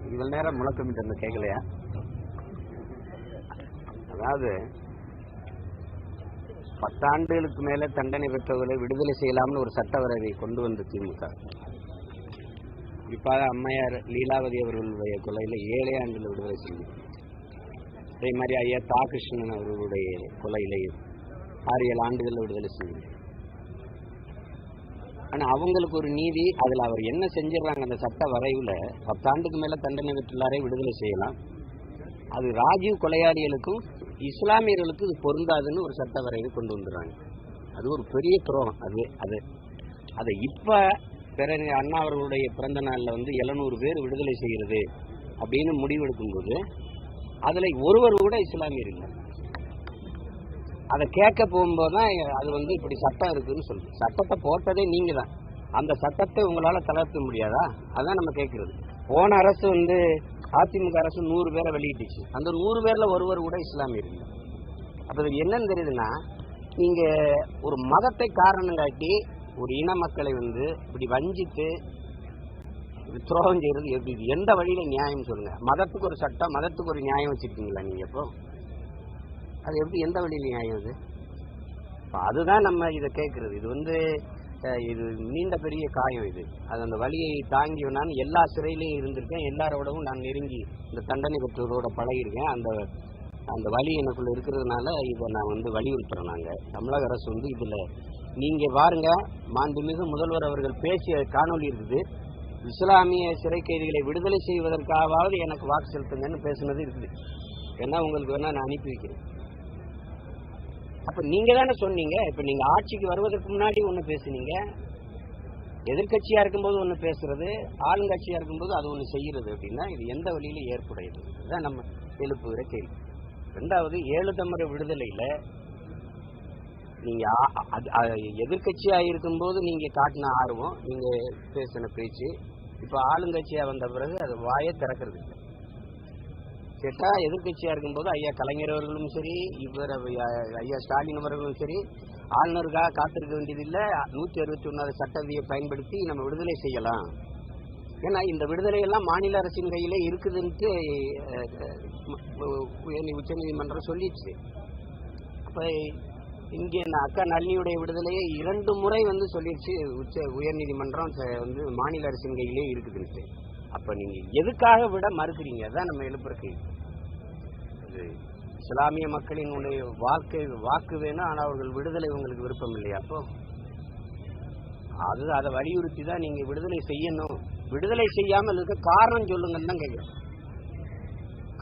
இவ்வளவு நேரம் முழக்கமிட்டு இருந்த கேட்கலையா? அதாவது 10 ஆண்டுகளுக்கு மேல தண்டனை பெற்றவர்களை விடுதலை செய்யலாம்னு ஒரு சட்ட வரைவை கொண்டு வந்த திமுக, குறிப்பாக அம்மையார் லீலாவதி அவர்களுடைய கொலையில 7 ஆண்டுல விடுதலை செய்யும். அதே மாதிரி ஐயா தாகிருஷ்ணன் அவர்களுடைய கொலையிலே 6-7 ஆண்டுகள் விடுதலை செய்யும். ஆனா அவங்களுக்கு ஒரு நீதி, அதுல அவர் என்ன செஞ்சிடறாங்க, அந்த சட்ட வரைவுல 10 ஆண்டுக்கு மேல தண்டனை பெற்றுள்ளாரே விடுதலை செய்யலாம், அது ராஜீவ் கொலையாளிகளுக்கும் இஸ்லாமியர்களுக்கும் இது பொருந்தாதுன்னு ஒரு சட்ட வரைவு கொண்டு வந்துடுறாங்க. அது ஒரு பெரிய துரோகம். அதை இப்ப அண்ணா அவர்களுடைய பிறந்த நாள்ல 700 பேர் விடுதலை செய்கிறது அப்படின்னு முடிவெடுக்கும் போது அதுல ஒருவர் கூட இஸ்லாமியர் இல்லை. அதை கேட்க போகும்போதுதான் அது இப்படி சட்டம் இருக்குன்னு சொல்லுது. சட்டத்தை போட்டதே நீங்க தான், அந்த சட்டத்தை உங்களால தளர்த்த முடியாதா? அதான் நம்ம கேட்கறது. போன அரசு அதிமுக அரசு 100 பேரை வெளியிட்டுச்சு. அந்த 100 பேர்ல ஒருவர் கூட இஸ்லாமியர் இல்லை. அப்ப இது என்னன்னு தெரியுதுன்னா, நீங்க ஒரு மதத்தை காரணம் காட்டி ஒரு இன மக்களை இப்படி வஞ்சித்து துரோகம் செய்யறது எப்படி? எந்த வழியில நியாயம் சொல்லுங்க? மதத்துக்கு ஒரு சட்டம், மதத்துக்கு ஒரு நியாயம் வச்சிருக்கீங்களா நீங்க? இப்போ அது எப்படி, எந்த வழியில நியாயம்? அது அதுதான் நம்ம இதை கேட்கறது. இது நீண்ட பெரிய காயம். அது அந்த வழியை தாங்கி நான் எல்லா சிறையிலையும் இருந்திருக்கேன், எல்லாரோடவும் நான் நெருங்கி இந்த தண்டனை பெற்றோரோட பழகிருக்கேன். அந்த வழி எனக்குள்ள இருக்கிறதுனால இதை நான் வலியுறுத்துறேன். நாங்க தமிழக அரசு இதுல நீங்க பாருங்க, மாண்புமிகு முதல்வர் அவர்கள் பேசிய காணொலி இருக்குது. இஸ்லாமிய சிறை கைதிகளை விடுதலை செய்வதற்காவது எனக்கு வாக்கு செலுத்துங்கன்னு பேசுனது இருக்குது. ஏன்னா உங்களுக்கு வேணா நான் அனுப்பி வைக்கிறேன். அப்ப நீங்க தானே சொன்னீங்க. இப்ப நீங்க ஆட்சிக்கு வருவதற்கு முன்னாடி ஒண்ணு பேசுனீங்க, எதிர்கட்சியா இருக்கும்போது ஒண்ணு பேசுறது, ஆளுங்கட்சியா இருக்கும்போது அது ஒண்ணு செய்யறது. அப்படின்னா இது எந்த வழியில ஏற்புடையது? இதுதான் நம்ம எழுப்புகிற கேள்வி. 2வது, 7 தமிழர் விடுதலையில நீங்க எதிர்கட்சியா இருக்கும்போது நீங்க காட்டின ஆர்வம், நீங்க பேசின பேச்சு, இப்ப ஆளுங்கட்சியா வந்த பிறகு அது வாயை திறக்கிறது இல்லை. கேட்டா எதிர்கட்சியா இருக்கும்போது ஐயா கலைஞர் அவர்களும் சரி, இவர் ஐயா ஸ்டாலின் அவர்களும் சரி, ஆளுநருக்காக காத்திருக்க வேண்டியதில்லை, 161 சட்ட விதியை பயன்படுத்தி நம்ம விடுதலை செய்யலாம். ஏன்னா இந்த விடுதலையெல்லாம் மாநில அரசின் கையிலே இருக்குதுன்ட்டு உச்சநீதிமன்றம் சொல்லிடுச்சு. அப்ப இங்கே அக்கா நளினியுடைய விடுதலையை 2 முறை சொல்லிடுச்சு உயர்நீதிமன்றம், மாநில அரசின் கையிலே இருக்குதுன்ட்டு. அப்ப நீங்க எதுக்காக விட மறுக்கிறீங்க? அதான் நம்ம எழுப்புறக்கு. இஸ்லாமிய மக்களின் வாக்கு வேணும், ஆனா அவர்கள் விடுதலை உங்களுக்கு விருப்பம் இல்லையா? அப்போ அதை வலியுறுத்தி தான் நீங்க விடுதலை செய்யணும். விடுதலை செய்யாமல் இருக்க காரணம் சொல்லுங்கன்னு தான் கேட்கிறோம்.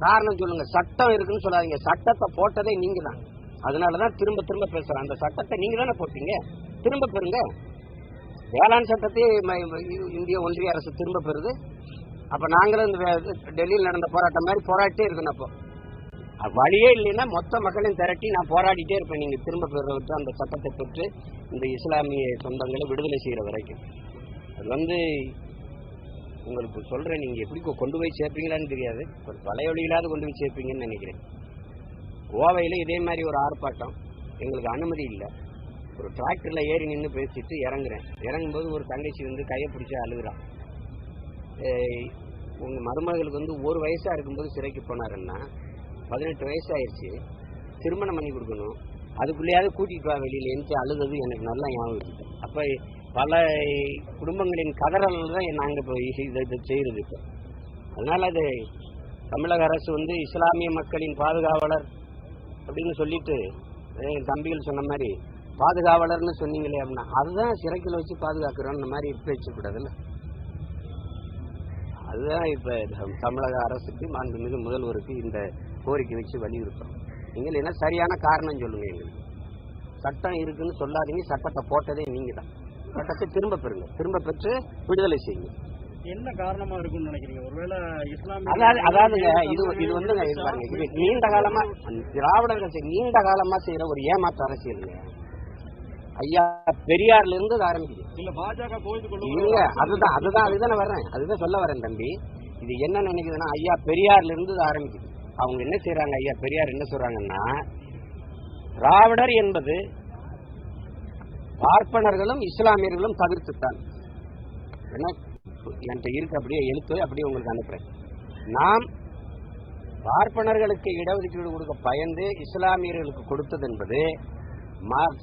காரணம் சொல்லுங்க. சட்டம் இருக்குன்னு சொல்லாதீங்க. சட்டத்தை போட்டதே நீங்க தான். அதனாலதான் திரும்ப திரும்ப பேசுறேன். அந்த சட்டத்தை நீங்க தானே போட்டீங்க, திரும்ப பெறுங்க. வேளாண் சட்டத்தை இந்திய ஒன்றிய அரசு திரும்ப பெறுது. அப்ப நாங்களும் டெல்லியில் நடந்த போராட்டம் மாதிரி போராட்டே இருக்கணும். அப்போ வழியே இல்லைன்னா மொத்த மக்களையும் திரட்டி நான் போராடிட்டே இருப்பேன். நீங்க திரும்ப பெறுவதற்கு அந்த சட்டத்தை பெற்று இந்த இஸ்லாமிய சொந்தங்களை விடுதலை செய்யற வரைக்கும். அது உங்களுக்கு சொல்றேன், நீங்க எப்படி கொண்டு போய் சேர்ப்பீங்களான்னு தெரியாது, ஒரு பழைய வழியிலாவது கொண்டு போய் சேர்ப்பீங்கன்னு நினைக்கிறேன். கோவையில இதே மாதிரி ஒரு ஆர்ப்பாட்டம், எங்களுக்கு அனுமதி இல்லை. ஒரு டிராக்டர்ல ஏறி நின்று பேசிட்டு இறங்கும்போது ஒரு தங்கச்சி கையை பிடிச்சி அழுகுறான். உங்க மருமகளுக்கு 1 வயசா இருக்கும்போது சிறைக்கு போனாருன்னா 18 வயசு ஆயிடுச்சு, திருமணம் பண்ணி கொடுக்கணும், அதுக்குள்ளேயாவது கூட்டிட்டு வா வெளியில என்று அழுதது எனக்கு நல்லா ஞாபகம் இருக்கு. அப்ப பல குடும்பங்களின் கதறல் தான் நாங்க இப்போ இதை செய்யறது. இப்போ அதனால அது தமிழக அரசு இஸ்லாமிய மக்களின் பாதுகாவலர் அப்படின்னு சொல்லிட்டு தம்பிகள் சொன்ன மாதிரி பாதுகாவலர்னு சொன்னீங்களே அப்படின்னா அதுதான் சிறைக்குள்ள வச்சு பாதுகாக்கிறோம் மாதிரி பேசக்கூடாதுல்ல. அதுதான் இப்ப தமிழக அரசுக்கு மாண்புமிகு முதல்வருக்கு இந்த கோரிக்கை வச்சு வலியுறுத்துறோம். நீங்கள் என்ன சரியான காரணம் சொல்லுங்க. எங்களுக்கு சட்டம் இருக்குன்னு சொல்லாதீங்க. சட்டத்தை போட்டதே நீங்க தான். சட்டத்தை திரும்ப பெறுங்க, திரும்ப பெற்று விடுதலை செய்யுங்க. என்ன காரணமா இருக்கும்னு நினைக்கிறீங்க? ஒருவேளை அதாவதுங்க இது நீண்ட காலமா திராவிடர்கள் நீண்ட காலமா செய்யற ஒரு ஏமாற்று அரசியல். ஐயா பெரியார்ல இருந்து ஆரம்பிக்குது. இல்ல பாஜக இல்ல, அதுதான் வர்றேன், அதுதான் சொல்ல வரேன் தம்பி. இது என்ன நினைக்குதுன்னா, ஐயா பெரியார்ல இருந்து ஆரம்பிக்குது. அவங்க என்ன செய்யறாங்க, ஐயா பெரியார் என்ன சொல்றாங்கன்னா, திராவிடர் என்பது பார்ப்பனர்களும் இஸ்லாமியர்களும் தவிர்த்துத்தான். குறிப்பு என்கிட்ட இருக்கு, அப்படியே எழுத்து அப்படியே உங்களுக்கு அனுப்புறேன். நாம் பார்ப்பனர்களுக்கு இடஒதுக்கீடு கொடுக்க பயந்து இஸ்லாமியர்களுக்கு கொடுத்தது என்பது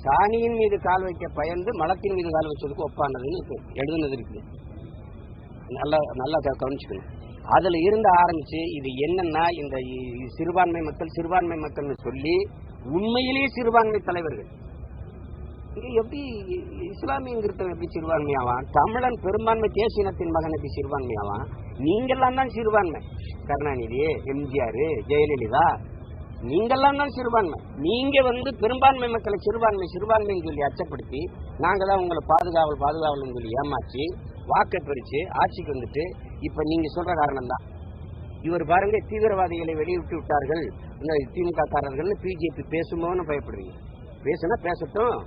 சாணியின் மீது கால் வைக்க பயந்து மலத்தின் மீது கால் வச்சதுக்கு ஒப்பானதுன்னு எழுதுனது இருக்குது. நல்லா கவனிச்சுக்கணும். அதுல இருந்து ஆரம்பிச்சு இது என்னன்னா, இந்த சிறுபான்மை மக்கள்னு சொல்லி உண்மையிலேயே சிறுபான்மை தலைவர்கள் இங்க எப்படி இஸ்லாமியங்கிறத எப்படி சிறுபான்மையாவான்? தமிழன் பெரும்பான்மை தேசிய இனத்தின் மகன் எப்படி சிறுபான்மையாவான்? நீங்கெல்லாம் தான் சிறுபான்மை. கருணாநிதி, எம்ஜிஆர், ஜெயலலிதா, நீங்கெல்லாம் தான் சிறுபான்மை. நீங்க பெரும்பான்மை மக்களை சிறுபான்மைன்னு சொல்லி அச்சப்படுத்தி நாங்க தான் உங்களை பாதுகாவல்னு சொல்லி ஏமாற்றி வாக்கை பிரிச்சு ஆட்சிக்கு வந்துட்டு இப்ப நீங்க சொல்ற காரணம் தான். இவர் பாருங்க, தீவிரவாதிகளை வெளியிட்டு விட்டார்கள் திமுக காரர்கள் பிஜேபி பேசுமோன்னு பயப்படுறீங்க. பேசுனா பேசட்டும்.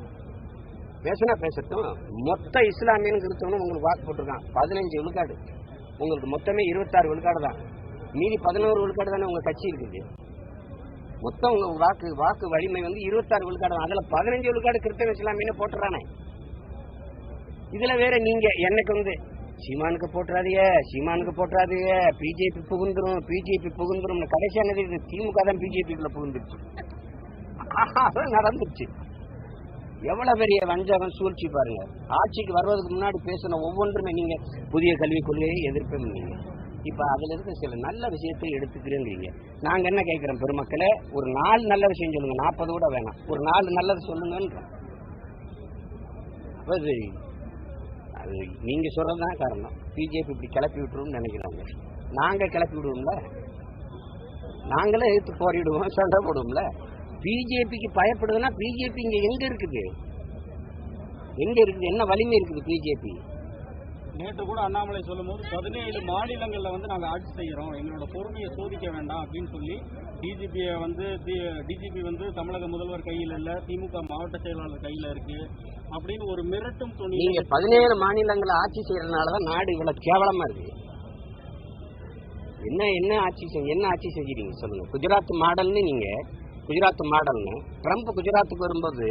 மொத்த இஸ்லாமியன் கிறிஸ்தவனும் உங்களுக்கு வாக்கு போட்டிருக்கான் 15 விழுக்காடு. உங்களுக்கு மொத்தமே 26 விழுக்காடு தான். மீதி 11 விழுக்காடு தானே உங்க கட்சி இருக்குது. மொத்தம் உங்க வாக்கு வலிமை 26 விழுக்காடு தான். அதுல 15 விழுக்காடு கிறிஸ்தவ இஸ்லாமியன்னு போட்டுறானே. இதுல வேற நீங்க எனக்கு சீமானுக்கு போட்டுறாதீங்க, பிஜேபி புகுந்துரும் கடைசியானது திமுக தான் பிஜேபிக்குள்ள புகுந்துருச்சு. நடந்துருச்சு. எவ்வளவு பெரிய வஞ்சகம் சூழ்ச்சி பாருங்க. ஆட்சிக்கு வருவதற்கு முன்னாடி பேசின ஒவ்வொன்றுமே நீங்க புதிய கல்விக் கொள்கையை எதிர்ப்பீங்க. இப்ப அதுல இருக்க சில நல்ல விஷயத்தை எடுத்துக்கிறேங்க. நாங்க என்ன கேட்கிறோம், பெருமக்களே, ஒரு 4 நல்ல விஷயம் சொல்லுங்க, 40 கூட வேணாம், ஒரு 4 நல்லது சொல்லுங்க. அது நீங்க சொல்றதுதான் காரணம். பிஜேபி இப்படி கிளப்பி விட்டுரும் நினைக்கிறாங்க. நாங்க கிளப்பி விடுவோம்ல, நாங்களே எடுத்து போரிடுவோம், சண்டை போடுவோம்ல. பிஜேபிக்கு பயப்படுதுன்னா பிஜேபி இங்க எங்க இருக்குது? என்ன வலிமை இருக்குது பிஜேபி? நேற்று கூட அண்ணாமலை சொல்லும் போது 17 மாநிலங்கள்ல நாங்க ஆட்சி செய்யறோம், எங்களோட பொறுமையை சோதிக்க வேண்டாம் அப்படின்னு சொல்லி டிஜிபி தமிழக முதல்வர் கையில் இல்ல, திமுக மாவட்ட செயலாளர் கையில இருக்கு அப்படின்னு ஒரு மிரட்டும் துணி. நீங்க 17 மாநிலங்களை ஆட்சி செய்யறதுனாலதான் நாடு இவ்வளவு கேவலமா இருக்கு. என்ன ஆட்சி செஞ்சீங்க சொல்லுங்க. குஜராத் மாடல்னு ட்ரம்ப் குஜராத்துக்கு வரும்போது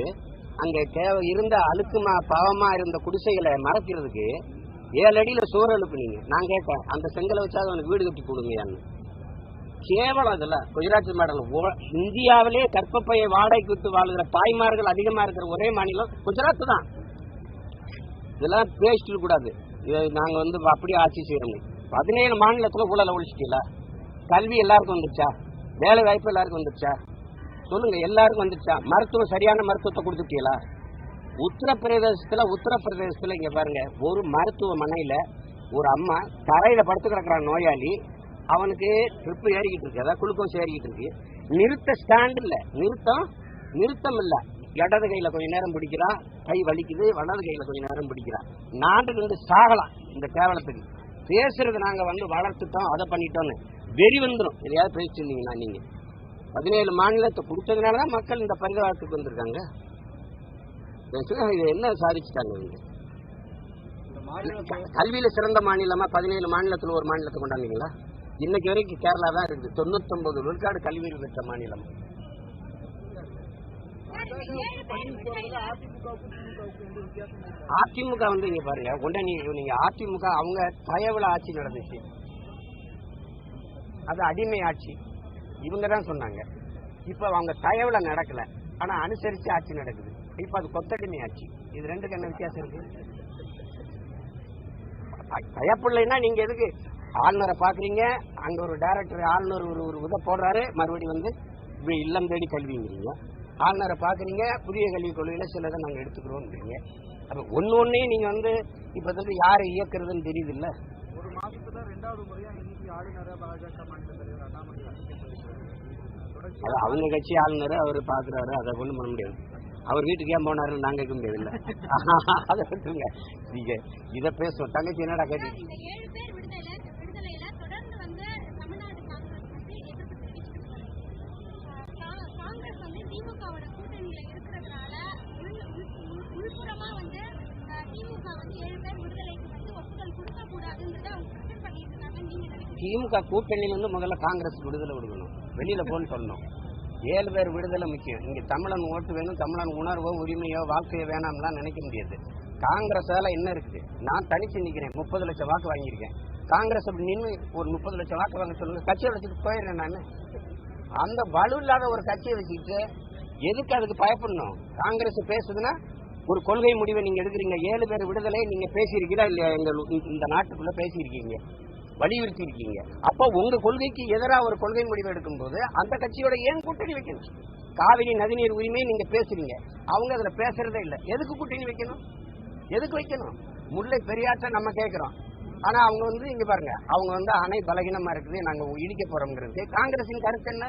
அங்க இருந்த அழுக்கு பாவமா இருந்த குடிசைகளை மறைக்கிறதுக்கு 7 அடியில சோறு எழுப்புனீங்க. நான் கேட்டேன், அந்த செங்கலை வச்சாவது அவனுக்கு வீடு கட்டி கொடுங்கன்னு. கேவலம். அதுல குஜராத் மாடல். இந்தியாவிலே கற்பப்பையை வாடகைக்கு விட்டு வாழ்கிற தாய்மார்கள் அதிகமா இருக்கிற ஒரே மாநிலம் குஜராத் தான். இதெல்லாம் பேசிட்டு கூடாது. நாங்க அப்படியே ஆட்சி செய்யறோம். 17 மாநிலத்துல ஊழல ஒழிச்சிட்டீங்களா? கல்வி எல்லாருக்கும் வந்துருச்சா? வேலை வாய்ப்பு எல்லாருக்கும் வந்துருச்சா? சொல்லுங்க, எல்லாருக்கும் வந்துருச்சா? மருத்துவம், சரியான மருத்துவத்தை கொடுத்துட்டீங்களா? உத்தரப்பிரதேசத்துல இங்க பாருங்க, ஒரு மருத்துவமனையில ஒரு அம்மா தரையில படுத்து கிடக்குறான் நோயாளி. அவனுக்கு ட்ரிப் ஏறிக்கிட்டு இருக்கு, அதாவது குளுக்கோஸ் ஏறிக்கிட்டு இருக்கு. நிறுத்த ஸ்டாண்ட் இல்ல, நிறுத்தம் இல்ல. இடது கையில கொஞ்ச நேரம் பிடிக்கிறா, கை வலிக்குது, வலது கையில கொஞ்ச நேரம் பிடிக்கிறா. நாட்டுக்கு சாகலாம் இந்த கேவலத்துக்கு. பேசுறது நாங்க வளர்த்துட்டோம், அதை பண்ணிட்டோம்னு வெறி வந்துடும். எதையாவது பேசிட்டு இருந்தீங்கன்னா நீங்க 17 மாநிலத்தை கொடுத்ததுனாலதான் மக்கள் இந்த பரிதாபத்துக்கு வந்திருக்காங்க. இது என்ன சாதிச்சுட்டாங்க? கல்வியில சிறந்த மாநிலமா 17 மாநிலத்துல ஒரு மாநிலத்தை கொண்டாந்தீங்களா? இன்னைக்கு வரைக்கும் கேரளா தான் இருக்கு 99 விழுக்காடு கல்வி பெற்ற மாநிலம். அதிமுக இங்க பாருங்க, நீங்க அதிமுக அவங்க தயவுல ஆட்சி நடந்துச்சு, அது அடிமை ஆட்சி. இவங்க தான் சொன்னாங்க. இப்ப அவங்க தயவுல நடக்கல, ஆனா அனுசரிச்சு ஆட்சி நடக்குது. இப்ப அது கொத்தடிமை ஆட்சி. இது ரெண்டுக்கு என்ன வித்தியாசம் இருக்கு? தயப்பில்லைன்னா நீங்க எதுக்கு ஆளுநரை பாக்குறீங்க? அங்க ஒரு டைரக்டர் ஆளுநர் ஒரு இதை போடுறாரு, மறுபடியும் இல்லம் தேடி கல்விங்கிறீங்க. ஆளுநரை பாக்குறீங்க, புதிய கல்விக் கொள்கையில சிலதை நாங்க எடுத்துக்கிறோம்ன்றீங்க. அப்ப ஒன்னொன்னே நீங்க இப்ப யாரை இயக்குறதுன்னு தெரியுது இல்ல. ஒரு மாசத்துல 2வது முறையா இன்னைக்கு ஆளுநரை பாஜக மாநில தலைவர் அண்ணாமலை அவங்க கட்சி ஆளுநர் அவரு பாக்குறாரு, அதை ஒண்ணும் பண்ண முடியாது. அவர் வீட்டுக்கு ஏன் போனாருன்னு நாங்க கேட்க முடியாது இல்ல. அதை விட்டுருங்க, நீங்க இதை பேசுவோம். தங்கச்சி என்னடா கேட்டு திமுக கூட்டணியில முதல்ல காங்கிரஸ் விடுதலை கொடுக்கணும், வெளியில போன்னு சொல்லணும். 7 பேர் விடுதலை முக்கியம். இங்க தமிழன் ஓட்டு வேணும், தமிழன் உணர்வோ உரிமையோ வாழ்க்கையோ வேணாம்லாம் நினைக்க முடியாது. காங்கிரஸால என்ன இருக்குது? நான் தனிச்சு நிக்கிறேன், 30 லட்சம் வாக்கு வாங்கியிருக்கேன். காங்கிரஸ் அப்படி நின்று ஒரு 30 லட்சம் வாக்கு வாங்க சொல்லுங்க, கட்சியை வச்சுட்டு போயிடுறேன் நான். அந்த வலு இல்லாத ஒரு கட்சியை வச்சுக்கிட்டு எதுக்கு அதுக்கு பயப்படணும்? காங்கிரஸ் பேசுதுன்னா ஒரு கொள்கை முடிவை நீங்க எடுக்கிறீங்க. 7 பேர் விடுதலை நீங்க பேசியிருக்கீங்களா இல்லையா? இந்த நாட்டுக்குள்ள பேசியிருக்கீங்க, வலியுறுத்தி இருக்கீங்க. அப்போ உங்க கொள்கைக்கு எதிராக ஒரு கொள்கை முடிவு எடுக்கும் போது அந்த கட்சியோட ஏன் கூட்டணி வைக்கணும்? காவிரி நதிநீர் உரிமையை நீங்க பேசுறீங்க, அவங்க அதுல பேசுறதே இல்லை. எதுக்கு கூட்டணி வைக்கணும்? எதுக்கு வைக்கணும்? முல்லை பெரியாற்ற நம்ம கேட்கிறோம், ஆனா அவங்க இங்க பாருங்க, அவங்க அணை பலகீனமா இருக்குது, நாங்க இடிக்க போறோம்ங்கிறது. காங்கிரசின் கருத்து என்ன?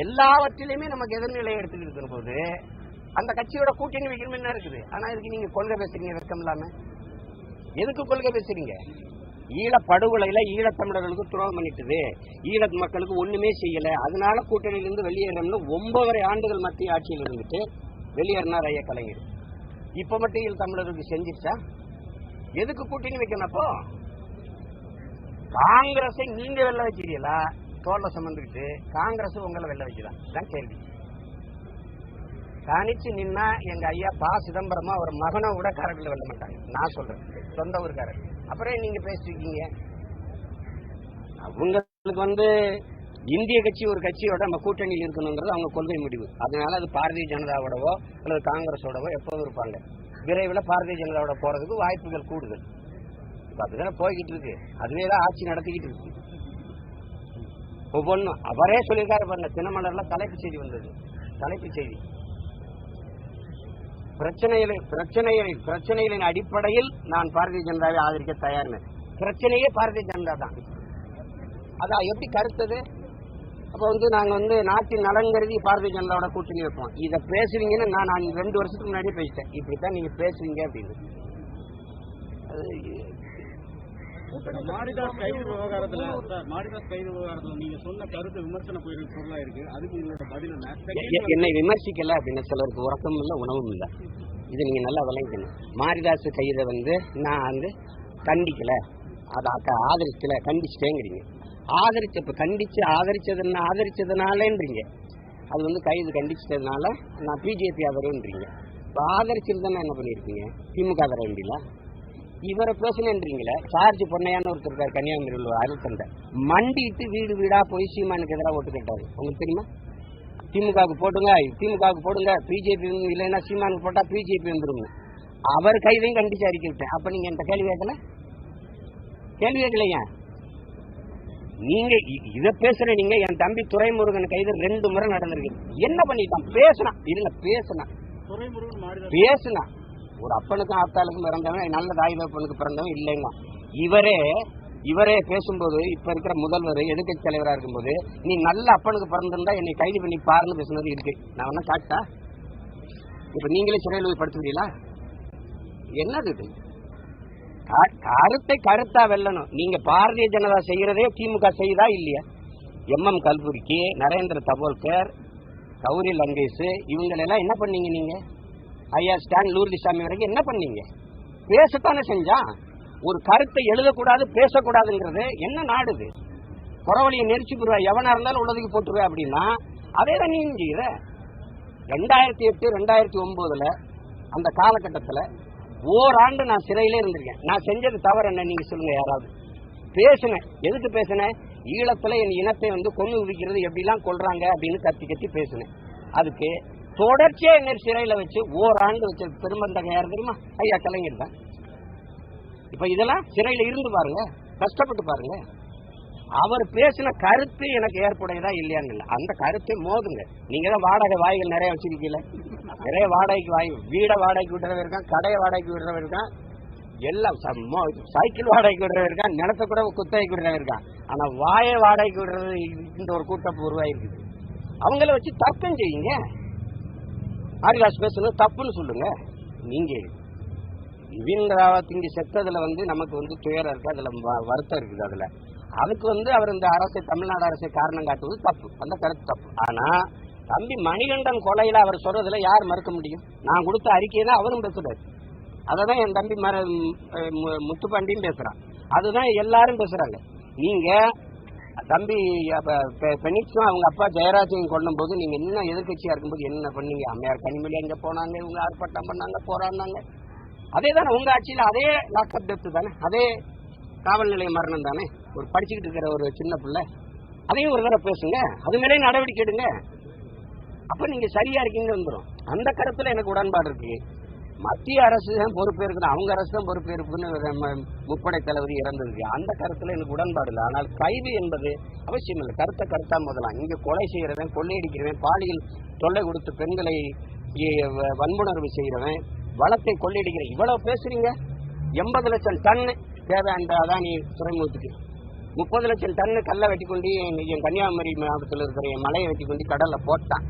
எல்லாவற்றிலுமே நமக்கு எதிர்நிலையை எடுத்துட்டு இருக்கிற போது அந்த கட்சியோட கூட்டணி வைக்கணும் என்ன இருக்குது? ஆனா இதுக்கு நீங்க கொள்கை பேசுறீங்க, வெட்கம் இல்லாம. எதுக்கு கொள்கை பேசுறீங்க? ஈழப்படுகொலையில ஈழத்தமிழர்களுக்கு துரோகம் பண்ணிட்டுது, ஈழ மக்களுக்கு ஒண்ணுமே செய்யல, அதனால கூட்டணியிலிருந்து வெளியேறணும்னு 9 ஆண்டுகள் மத்திய ஆட்சியில் இருந்துட்டு வெளியேறினார் ஐயா கலைஞர். இப்ப மட்டும் ஈழ தமிழர்களுக்கு செஞ்சிருச்சா? எதுக்கு கூட்டணி வைக்கணும்? அப்போ காங்கிரஸை நீங்க வெல்ல வச்சிருக்கீங்களா? தோல்ல சுமந்துக்கிட்டு காங்கிரஸ் உங்களை வெல்ல வைக்கலாம் தான் கேள்வி. தனிச்சு நின்னா எங்க ஐயா ப. சிதம்பரமா ஒரு மகனை விட காரர்கள் வெல்ல மாட்டாங்க. நான் சொல்றேன், சொந்த ஊருக்காரர். அப்புறம் நீங்க பேசிருக்கீங்க. அவங்களுக்கு இந்திய கட்சி ஒரு கட்சியோட நம்ம கூட்டணியில் இருக்கணுங்கிறது அவங்க கொள்கை முடிவு. அதனால அது பாரதிய ஜனதாவோடவோ அல்லது காங்கிரஸோடவோ எப்போதும் இருப்பாங்க. விரைவில் பாரதிய ஜனதாவோட போறதுக்கு வாய்ப்புகள் கூடுதல். அதுதான் போய்கிட்டு இருக்கு, அதுவே தான் ஆட்சி நடத்திக்கிட்டு இருக்கு. ஒவ்வொன்றும் அவரே சொல்லியிருக்காரு பாருங்க, தினமலர்ல தலைப்பு செய்தி வந்தது. தலைப்பு செய்தி, பிரச்சனைகளின் அடிப்படையில் நான் பாரதிய ஜனதாவை ஆதரிக்க தயார்னு. பிரச்சனையே பாரதிய ஜனதா தான். அதான் எப்படி கருத்தது? அப்ப நாங்க நாட்டின் நலன் கருதி பாரதிய ஜனதாவோட கூட்டணி வைப்போம். இதை பேசுவீங்கன்னு நான் 2 வருஷத்துக்கு முன்னாடியே பேசிட்டேன், இப்படித்தான் நீங்க பேசுவீங்க அப்படின்னு. மாரிதாஸ் கைது விவகாரத்துல நீங்க சொன்ன கருத்து விமர்சன பொருளா இருக்கு. அதுக்கு உங்களோட பதில் என்ன? என்னை விமர்சிக்கல அப்படின்னு சிலருக்கு உறக்கமும் இல்லை, உணவும் இல்லை. இது நீங்க நல்லா விளங்கணும். மாரிதாஸ் கைதை நான் கண்டிக்கல, அதை ஆதரிக்கல, கண்டிச்சுட்டேங்கிறீங்க. இப்ப கண்டிச்சு ஆதரிச்சதுனாலன்றீங்க. அது கைது கண்டிச்சதுனால நான் பிஜேபி ஆதரவுன்றீங்க. இப்ப ஆதரிச்சிருந்தா என்ன பண்ணிருக்கீங்க? திமுக ஆதர வேண்டியல இவரை பேசணுன்றீங்களே. சார்ஜ் பொன்னையான்னு ஒருத்தர் இருக்காரு, கன்னியாகுமரி உள்ள அருத்தந்தை, மண்டிட்டு வீடு வீடா போய் சீமானுக்கு எதிராக ஓட்டு கேட்டாரு. உங்களுக்கு தெரியுமா? திமுகவுக்கு போடுங்க, பிஜேபி இல்லைன்னா சீமானுக்கு போட்டா பிஜேபி வந்துருங்க. அவர் கைதையும் கண்டிச்சு அறிக்கை விட்டேன். அப்ப நீங்க எந்த கேள்வி கேட்கலையா? நீங்க இத பேசுற நீங்க என் தம்பி துரைமுருகன் கைது 2 முறை நடந்திருக்கு. என்ன பண்ணிட்டான்? பேசுனா ஒரு அப்பனுக்கும் ஆத்தாளுக்கும் பிறந்தவன், நல்ல தாய் தகப்பனுக்கு பிறந்தவன் இல்லைங்க. இவரே பேசும்போது, இப்ப இருக்கிற முதல்வர் எதிர்கட்சி தலைவரா இருக்கும்போது, நீ நல்ல அப்பனுக்கு பிறந்திருந்தா என்னை கைது பண்ணி பாருன்னு பேசுனது இருக்கு. நான் வேணா காட்டா? இப்ப நீங்களே சிறையில் போய் படுத்துக்கிறீங்களா? என்னது இது? கருத்தா வெல்லணும். நீங்க பாரதிய ஜனதா செய்யறதே திமுக செய்தா இல்லையா? MM கல்புரிக்கு, நரேந்திர தபோல்கர், கௌரி லங்கேஷ், இவங்களெல்லாம் என்ன பண்ணீங்க? நீங்க ஐயா ஸ்டான் லூர்திசாமி வரைக்கும் என்ன பண்ணீங்க? பேசத்தானே செஞ்சா. ஒரு கருத்தை எழுதக்கூடாது, பேசக்கூடாதுங்கிறது என்ன நாடுது? குறவழியை நெரிச்சு போடுவா, எவனா இருந்தாலும் உள்ளதுக்கு போட்டுருவேன் அப்படின்னா அதே தான் நீங்க செய்யற. 2008 2009 அந்த காலகட்டத்தில் ஓராண்டு நான் சிறையிலே இருந்திருக்கேன். நான் செஞ்சது தவறு என்ன நீங்க சொல்லுங்க யாராவது? பேசுனேன். எதுக்கு பேசுனேன்? ஈழத்துல என் இனத்தை கொண்டு குவிக்கிறது எப்படிலாம் கொள்றாங்க அப்படின்னு கத்தி பேசுனேன். அதுக்கு தொடர்ச்சியா என்ன சிறையில வச்சு ஓராண்டு வச்ச பெரும்பந்தக யார் தெரியுமா? ஐயா கலைஞர் தான். இப்ப இதெல்லாம் சிறையில இருந்து பாருங்க, கஷ்டப்பட்டு பாருங்க. அவர் பேசின கருத்து எனக்கு ஏற்புடையதா இல்லையான்னு இல்லை, அந்த கருத்தை மோதுங்க. நீங்க தான் வாடகை வாய்கள் நிறைய வச்சிருக்கீங்கள, நிறைய வாடகைக்கு வீடை வாடகைக்கு விடுறவ இருக்கான், கடையை வாடகைக்கு விடுறவ இருக்கான், எல்லாம் சைக்கிள் வாடகைக்கு விடுறவ இருக்கான், நிலத்தை கூட குத்தகைக்கு விடுறவ இருக்கான். ஆனா வாயை வாடகைக்கு விடுறது இந்த ஒரு கூட்டம் உருவாயிருக்குது. அவங்கள வச்சு தர்க்கம் செய்யுங்க. மாரிதாஸ் பேசணும் தப்புன்னு சொல்லுங்க. நீங்க இங்க செத்ததுல நமக்கு துயரம் இருக்கு, அதுல வருத்தம் இருக்குது. அதுக்கு அவர் இந்த அரசை, தமிழ்நாடு அரசை காரணம் காட்டுவது தப்பு, அந்த கருத்து தப்பு. ஆனா தம்பி மணிகண்டன் கொலையில அவர் சொல்றதுல யார் மறுக்க முடியும்? நான் கொடுத்த அறிக்கையை தான் அவரும் பேசுறாரு. அததான் என் தம்பி முத்துப்பாண்டியும் பேசுறான், அதுதான் எல்லாரும் பேசுறாங்க. நீங்க தம்பி பெனிக்ஸும் அவங்க அப்பா ஜெயராஜையும் கொள்ளும் போது நீங்க என்ன எதிர்கட்சியா இருக்கும்போது என்ன பண்ணீங்க? அம்மையார் கனிமொழி அங்க போனாங்க, இவங்க ஆர்ப்பாட்டம் பண்ணாங்க, போராடினாங்க. அதே தானே உங்க ஆட்சியில், அதே லாக்அப் டெப்த் தானே, அதே காவல் நிலைய மரணம் தானே. ஒரு படிச்சுக்கிட்டு இருக்கிற ஒரு சின்ன பிள்ளை, அதையும் ஒரு தடவை பேசுங்க, அது மேலே நடவடிக்கை எடுங்க. அப்ப நீங்க சரியா இருக்கீங்க வந்துடும். அந்த கருத்துல எனக்கு உடன்பாடு இருக்கு. மத்திய அரசு தான் பொறுப்பு இருக்குது, அவங்க அரசு தான் பொறுப்பு இருக்குன்னு முப்படை தளபதி இறந்ததுக்கு அந்த கருத்துல எனக்கு உடன்பாடு இல்லை. ஆனால் கைது என்பது அவசியம் இல்லை. கருத்தா முதலாம். இங்க கொலை செய்யறவன், கொள்ளையடிக்கிறவன், பாலியல் தொல்லை கொடுத்து பெண்களை வன்புணர்வு செய்யறவன், வளத்தை கொள்ளையடிக்கிற, இவ்வளவு பேசுறீங்க. 80 லட்சம் டன் தேவை அந்த அதானி துறைமுகத்துக்கு. 30 லட்சம் டன் கல்லை வெட்டி கொண்டு என் கன்னியாகுமரி மாவட்டத்தில் இருக்கிற என் மலையை வெட்டி கொண்டு கடல்ல போட்டான்.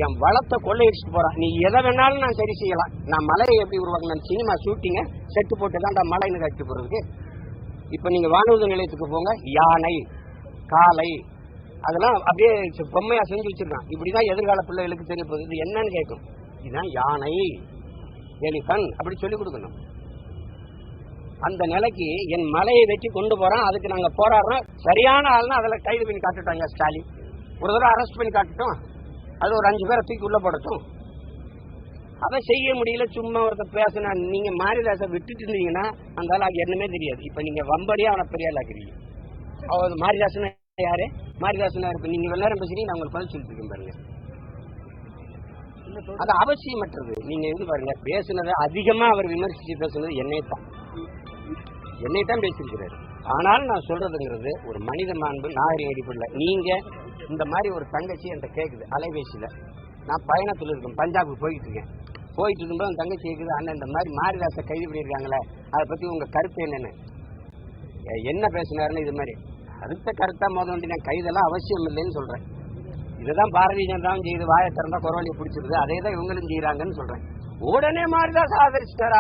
என் வளத்தை கொள்ளையடிச்சுட்டு போறான். நீ எதை வேணாலும் நான் சரி செய்யலாம். நான் மலையை எப்படி உருவாக்குனேன், சினிமா ஷூட்டிங்க செட்டு போட்டு தான் மலைன்னு கட்டி போறதுக்கு. இப்ப நீங்க வானூர்தி நிலையத்துக்கு போங்க, யானை, காளை, அதெல்லாம் அப்படியே பொம்மையா செஞ்சு வச்சிருக்கான். இப்படிதான் எதிர்கால பிள்ளைகளுக்கு தெரிய போகுது. இது என்னன்னு கேட்கும். இதுதான் யானை, எலிபன் அப்படி சொல்லி கொடுக்கணும். அந்த நிலைக்கு என் மலையை வெட்டி கொண்டு போறான். அதுக்கு நாங்க போராடுறோம். சரியான ஆள்னா அதில் கைது பண்ணி காட்டுட்டாங்க ஸ்டாலின். ஒரு தடவை அரெஸ்ட் பண்ணி காட்டுட்டோம். அது ஒரு 5 பேரை தூக்கி உள்ள போடட்டும். அதை செய்ய முடியல. சும்மா ஒருத்தர் பேசினா நீங்க மாரிதாசை விட்டுட்டு இருந்தீங்கன்னா அந்த ஆள் என்னமே தெரியாது. இப்ப நீங்க வம்படியா அவனை பெரிய ஆளாக்குறீங்க. அவர் மாரிதாசன் யாரு, மாரிதாசனா இருப்ப நீங்க எல்லாரும் பேசுறீங்க, நான் உங்களுக்கு பதில் சொல்லிட்டு இருக்கேன் பாருங்க. அது அவசியமற்றது. நீங்க இது பாருங்க, பேசுனதை அதிகமா அவர் விமர்சிச்சு பேசுனது என்னைத்தான் பேசியிருக்கிறாரு. ஆனால் நான் சொல்றதுங்கிறது ஒரு மனித மாண்பு, நாகரிக அடிப்படையில். நீங்க இந்த மாதிரி ஒரு தங்கச்சி என்கிட்ட கேட்குது அலைபேசியில, நான் பயணத்தில் இருக்கேன், பஞ்சாபுக்கு போயிட்டு இருக்கும்போது அந்த தங்கச்சி கேட்குது, அண்ணன் இந்த மாதிரி மாரிதாசை கைது பண்ணியிருக்காங்களே, அதை பத்தி உங்க கருத்து என்னன்னு. என்ன பேசினாருன்னு இது மாதிரி கருத்தா முதல் நான் கைதெல்லாம் அவசியம் இல்லைன்னு சொல்றேன். இதுதான் பாரதிய ஜனதாவும் செய்யுது, வாயை திறந்தா குரவழியை பிடிச்சிருது, அதே தான் இவங்களும் செய்யறாங்கன்னு சொல்றேன். உடனே மாரிதாஸ் ஆதரிச்சிட்டார்.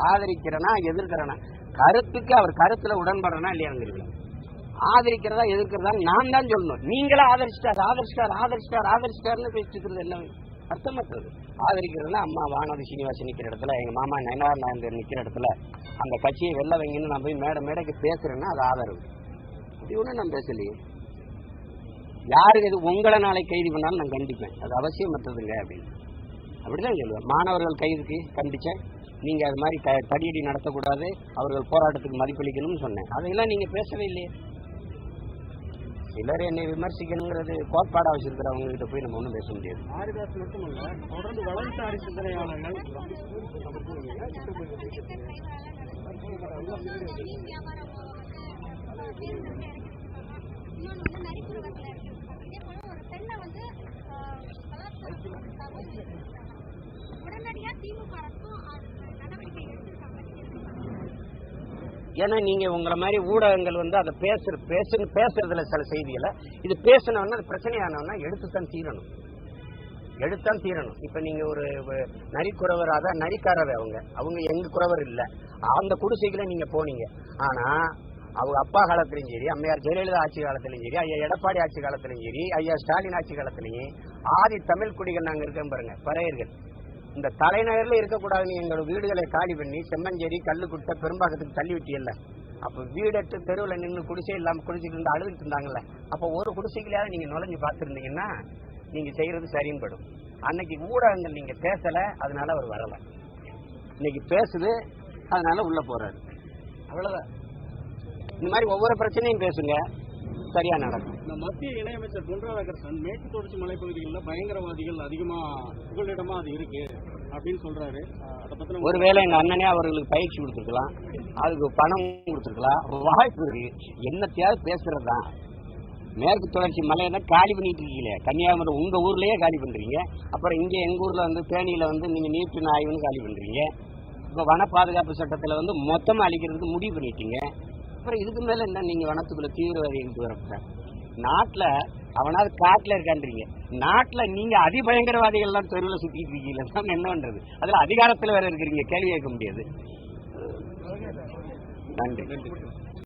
ஆதரிக்கிறனா எதிர்க்கிறனா, கருத்துக்கு அவர் கருத்துல உடன்படுறனா இல்லையான்னு தெரியல. ஆதரிக்கிறதா எதிர்க்கிறதா நான் தான் சொல்லணும். நீங்களே ஆதரிச்சிட்டாருன்னு பேசிட்டு என்ன அர்த்தமற்றது. ஆதரிக்கிறதுனா அம்மா வானதி சீனிவாசன் நிக்கிற இடத்துல, எங்க மாமா நயனார் நாயந்தர் நிக்கிற இடத்துல அந்த கட்சியை வெள்ள வைங்கன்னு நான் போய் மேடைக்கு பேசுறேன்னா அது ஆதரவு. அப்படி ஒண்ணு நான் பேசலையே. யாருக்கு எது உங்களை நாளை கைது பண்ணாலும் நான் கண்டிப்பேன். அது அவசியமற்றதுங்க அப்படின்னு அப்படிதான் சொல்லுவேன். மாணவர்கள் கைதுக்கு கண்டிச்சேன். நீங்க அது மாதிரி தடியடி நடத்தக்கூடாது, அவர்கள் போராட்டத்துக்கு மதிப்பளிக்கணும்னு சொன்னேன். அதையெல்லாம் நீங்க பேசவே இல்லையே. சிலர் என்னை விமர்சிக்கணுங்கிறது கோட்பாடா வச்சிருக்கிறவங்க கிட்ட போய் நம்ம ஒன்றும் பேச முடியாது. மாரிதாஸ் மட்டுமல்ல, தொடர்ந்து வலதுசாரி சிந்தனையாளர்கள் ஏன்னா நீங்க உங்களை மாதிரி ஊடகங்கள் அதை பேசுறதுல சில செய்திகளை இது பேசணும்னா அது பிரச்சனையானவனா எடுத்துத்தான் தீரணும். இப்ப நீங்க ஒரு நரிக்குறவர், அதான் நரிக்காரர், அவங்க எங்க குறவர் இல்ல, அந்த குடிசைக்குள்ள நீங்க போனீங்க. ஆனா அவங்க அப்பா காலத்திலையும் சரி, அம்மையார் ஜெயலலிதா ஆட்சி காலத்திலையும் சரி, ஐயா எடப்பாடி ஆட்சி காலத்திலையும் சரி, ஐயா ஸ்டாலின் ஆட்சி காலத்திலையும் ஆதி தமிழ் குடிகள் நாங்க இருக்கோம் பாருங்க, பறையர்கள். இந்த தலைநகர்ல இருக்கக்கூடாதுன்னு எங்களோட வீடுகளை காலி பண்ணி செம்மஞ்சேரி, கல்லுக்குட்டை, பெரும்பாக்கத்துக்கு தள்ளி விட்டியல்ல. அப்ப வீடற்று தெருவில் நின்று குடிசை இல்லாம குடிச்சிட்டு இருந்து அழுதுட்டு இருந்தாங்கல்ல. அப்ப ஒரு குடிசைகளையாவது நீங்க நுழைஞ்சு பார்த்துருந்தீங்கன்னா நீங்க செய்யறது சரின்னு படும். அன்னைக்கு ஊடகங்கள் நீங்க பேசல, அதனால அவர் வரல. இன்னைக்கு பேசுது, அதனால உள்ள போறாரு. அவ்வளவுதான். இந்த மாதிரி ஒவ்வொரு பிரச்சனையும் பேசுங்க, சரியா நடக்கும். இந்த மத்திய இணையமைச்சர் பொன் ராதாகிருஷ்ணன் மேற்கு தொடர்ச்சி மலைப்பகுதிகளில் பயங்கரவாதிகள் அதிகமா புகலிடமா அது இருக்கு அப்படின்னு சொல்றாரு. அதை பத்தி ஒருவேளை எங்க அண்ணனே அவர்களுக்கு பயிற்சி கொடுத்துருக்கலாம், அதுக்கு பணம் கொடுத்துருக்கலாம், வாய்ப்பு இருக்கு. என்னத்தையாவது பேசுறதுதான். மேற்கு தொடர்ச்சி மலையை காலி பண்ணிட்டு இருக்கீங்களே, கன்னியாகுமரி உங்க ஊர்லயே காலி பண்றீங்க. அப்புறம் இங்க எங்க ஊர்ல தேனியில நீங்க நீட்டு ஆய்வுன்னு காலி பண்றீங்க. இப்ப வன பாதுகாப்பு சட்டத்துல மொத்தமா அழிக்கிறதுக்கு முடிவு பண்ணிட்டீங்க. அப்புறம் இதுக்கு மேல என்ன நீங்க வனத்துக்குள்ள தீவிரவாதிகளுக்கு வரப்ப நாட்டுல அவனாவது காட்டுல இருக்கான்றீங்க. நாட்டுல நீங்க அதிபயங்கரவாதிகள் எல்லாம் தெருவில் சுத்திட்டு இருக்கீங்க. என்ன பண்றது? அதுல அதிகாரத்துல வேற இருக்கிறீங்க, கேள்வி கேட்க முடியாது. நன்றி.